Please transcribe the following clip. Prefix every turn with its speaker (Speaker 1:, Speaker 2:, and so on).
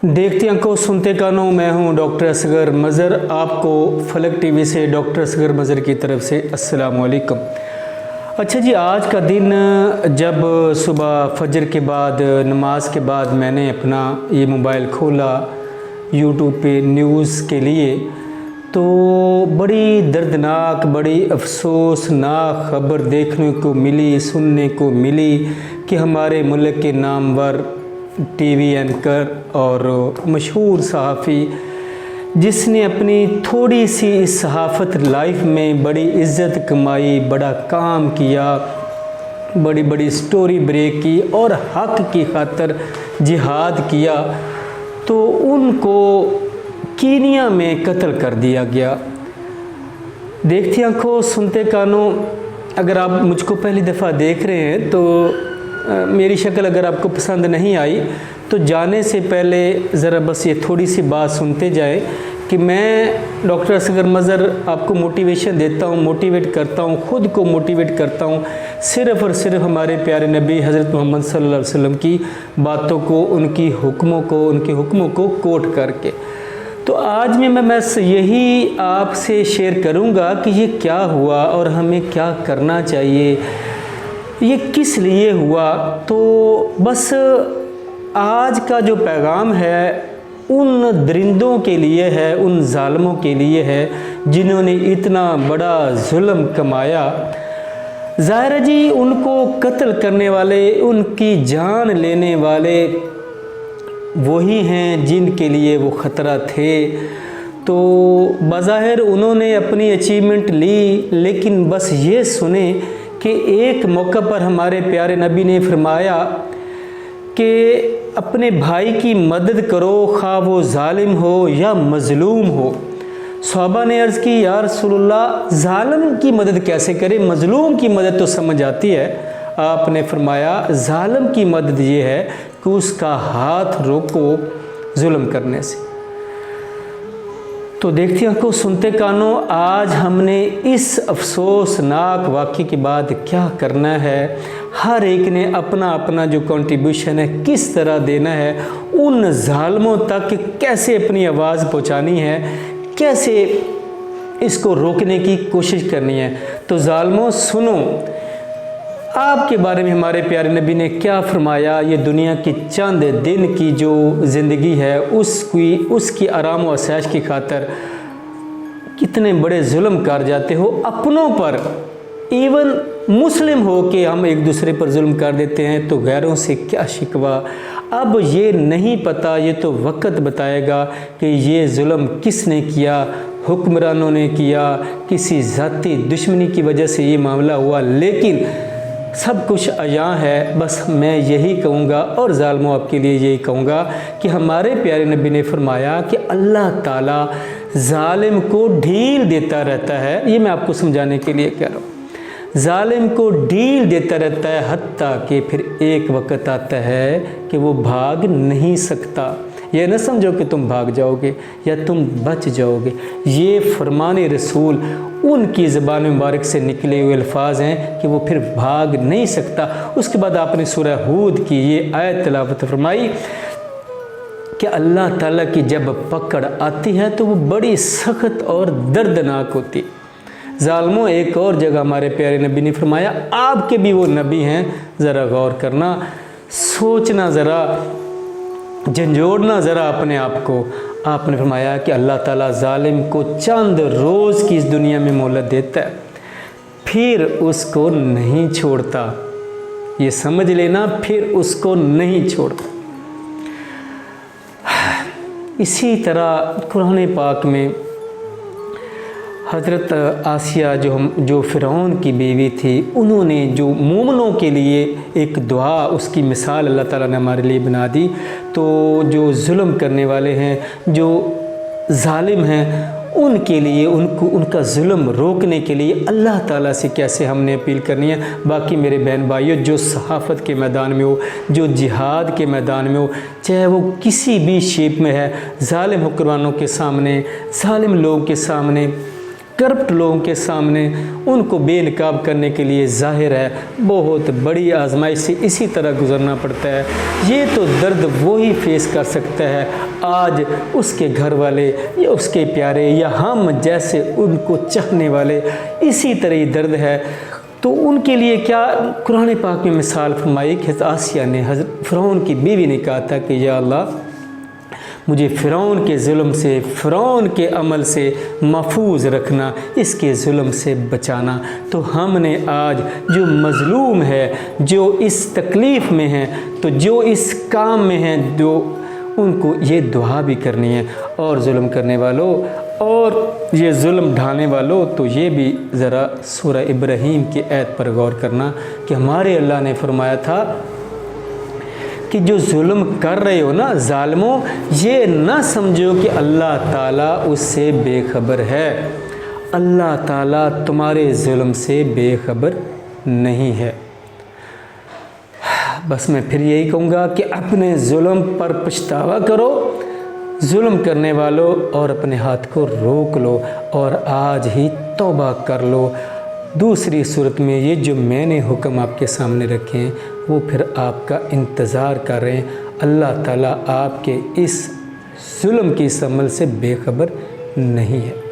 Speaker 1: देखते आंखों सुनते कानों, मैं हूं डॉक्टर असगर मज़र। आपको फलक टीवी से डॉक्टर असगर मज़र की तरफ से अस्सलाम वालेकुम। अच्छा जी, आज का दिन जब सुबह फजर के बाद नमाज के बाद मैंने अपना ये मोबाइल खोला यूट्यूब पे न्यूज़ के लिए, तो बड़ी दर्दनाक, बड़ी अफसोसनाक खबर देखने को मिली, सुनने को मिली कि हमारे मुल्क के नामवर टीवी एंकर और मशहूर सहाफ़ी, जिसने अपनी थोड़ी सी इस सहाफ़त लाइफ में बड़ी इज़्ज़त कमाई, बड़ा काम किया, बड़ी बड़ी स्टोरी ब्रेक की और हक़ की खातिर जिहाद किया, तो उनको कीनिया में कत्ल कर दिया गया। देखती आंखों सुनते कानों, अगर आप मुझको पहली दफ़ा देख रहे हैं तो मेरी शक्ल अगर आपको पसंद नहीं आई तो जाने से पहले ज़रा बस ये थोड़ी सी बात सुनते जाएं कि मैं डॉक्टर असगर मज़र आपको मोटिवेशन देता हूँ, मोटिवेट करता हूँ, ख़ुद को मोटिवेट करता हूँ सिर्फ़ और सिर्फ हमारे प्यारे नबी हज़रत मोहम्मद सल्लल्लाहु अलैहि वसल्लम की बातों को, उनके हुक्मों को कोट करके। तो आज मैं बस यही आपसे शेयर करूँगा कि ये क्या हुआ और हमें क्या करना चाहिए, ये किस लिए हुआ। तो बस आज का जो पैगाम है उन दरिंदों के लिए है, उन ज़ालिमों के लिए है जिन्होंने इतना बड़ा जुल्म कमाया। ज़ाहिर है जी, उनको कत्ल करने वाले, उनकी जान लेने वाले वही हैं जिनके लिए वो ख़तरा थे। तो बज़ाहिर उन्होंने अपनी अचीवमेंट ली, लेकिन बस ये सुने कि एक मौका पर हमारे प्यारे नबी ने फरमाया कि अपने भाई की मदद करो, खा वो ज़ालिम हो या मज़लूम हो। सहाबा ने अर्ज़ की, या रसूलल्लाह, ज़ालिम की मदद कैसे करें, मज़लूम की मदद तो समझ आती है। आपने फरमाया ज़ालिम की मदद ये है कि उसका हाथ रोको जुल्म करने से। तो देखती आंखों सुनते कानों, आज हमने इस अफसोसनाक वाक़े के बाद क्या करना है, हर एक ने अपना अपना जो कंट्रीब्यूशन है किस तरह देना है, उन ज़ालिमों तक कैसे अपनी आवाज़ पहुंचानी है, कैसे इसको रोकने की कोशिश करनी है। तो ज़ालिमों सुनो, आपके बारे में हमारे प्यारे नबी ने क्या फरमाया। ये दुनिया की चंद दिन की जो ज़िंदगी है उसकी आराम व आसाइश की खातिर कितने बड़े जुल्म कर जाते हो अपनों पर। इवन मुस्लिम हो के हम एक दूसरे पर जुल्म कर देते हैं, तो गैरों से क्या शिकवा। अब ये नहीं पता, ये तो वक्त बताएगा कि ये जुल्म किसने किया, हुक्मरानों ने किया, किसी ज़ाती दुश्मनी की वजह से ये मामला हुआ, लेकिन सब कुछ अयां है। बस मैं यही कहूँगा और ज़ालिमों आपके लिए यही कहूँगा कि हमारे प्यारे नबी ने फरमाया कि अल्लाह ताला ज़ालिम को ढील देता रहता है। ये मैं आपको समझाने के लिए कह रहा हूँ। ज़ालिम को ढील देता रहता है, हत्ता कि फिर एक वक्त आता है कि वो भाग नहीं सकता। ये न समझो कि तुम भाग जाओगे या तुम बच जाओगे। ये फरमान रसूल उनकी ज़बान मुबारक से निकले हुए अल्फाज हैं कि वो फिर भाग नहीं सकता। उसके बाद आपने सूरह हूद की ये आयत तिलावत फरमाई कि अल्लाह ताला की जब पकड़ आती है तो वो बड़ी सख्त और दर्दनाक होती। ज़ालिमों, एक और जगह हमारे प्यारे नबी ने फरमाया, आपके भी वो नबी हैं, ज़रा गौर करना, सोचना, ज़रा झंझोड़ना ज़रा अपने आप को। आपने फरमाया कि अल्लाह ताला ज़ालिम को चंद रोज़ की इस दुनिया में मोहलत देता है, फिर उसको नहीं छोड़ता। ये समझ लेना, फिर उसको नहीं छोड़ता। इसी तरह कुरान पाक में हज़रत आसिया जो फ़िरौन की बीवी थी, उन्होंने जो मोमिनों के लिए एक दुआ, उसकी मिसाल अल्लाह ताला ने हमारे लिए बना दी। तो जो जुल्म करने वाले हैं, जो ज़ालिम हैं, उनके लिए, उनका जुल्म रोकने के लिए अल्लाह ताला से कैसे हमने अपील करनी है। बाकी मेरे बहन भाइयों, जो सहाफ़त के मैदान में हो, जो जिहाद के मैदान में हो, चाहे वो किसी भी शेप में है, ज़ालिम हुक्मरानों के सामने, ज़ालिम लोगों के सामने, करप्ट लोगों के सामने उनको बेनकाब करने के लिए ज़ाहिर है बहुत बड़ी आजमाइश से इसी तरह गुज़रना पड़ता है। ये तो दर्द वो ही फेस कर सकता है آج اس کے گھر والے یا اس کے پیارے یا ہم جیسے ان کو چاہنے والے اسی طرح ہی درد ہے، تو ان کے لیے کیا قرآن پاک میں مثال فرمائی کہ آسیہ نے حضرت فرعون کی بیوی نے کہا تھا کہ یا اللہ مجھے فرعون کے ظلم سے، فرعون کے عمل سے محفوظ رکھنا، اس کے ظلم سے بچانا۔ تو ہم نے آج جو مظلوم ہے، جو اس تکلیف میں ہیں، تو جو اس کام میں ہیں، جو ان کو یہ دعا بھی کرنی ہے۔ اور ظلم کرنے والوں اور یہ ظلم ڈھانے والوں تو یہ بھی ذرا سورہ ابراہیم کی آیت پر غور کرنا کہ ہمارے اللہ نے فرمایا تھا کہ جو ظلم کر رہے ہو نا ظالموں، یہ نہ سمجھو کہ اللہ تعالیٰ اس سے بے خبر ہے۔ اللہ تعالیٰ تمہارے ظلم سے بے خبر نہیں ہے۔ بس میں پھر یہی کہوں گا کہ اپنے ظلم پر پچھتاوا کرو ظلم کرنے والوں، اور اپنے ہاتھ کو روک لو اور آج ہی توبہ کر لو۔ دوسری صورت میں یہ جو میں نے حکم آپ کے سامنے رکھے ہیں وہ پھر آپ کا انتظار کر رہے ہیں۔ اللہ تعالیٰ آپ کے اس ظلم کی اس عمل سے بے خبر نہیں ہے۔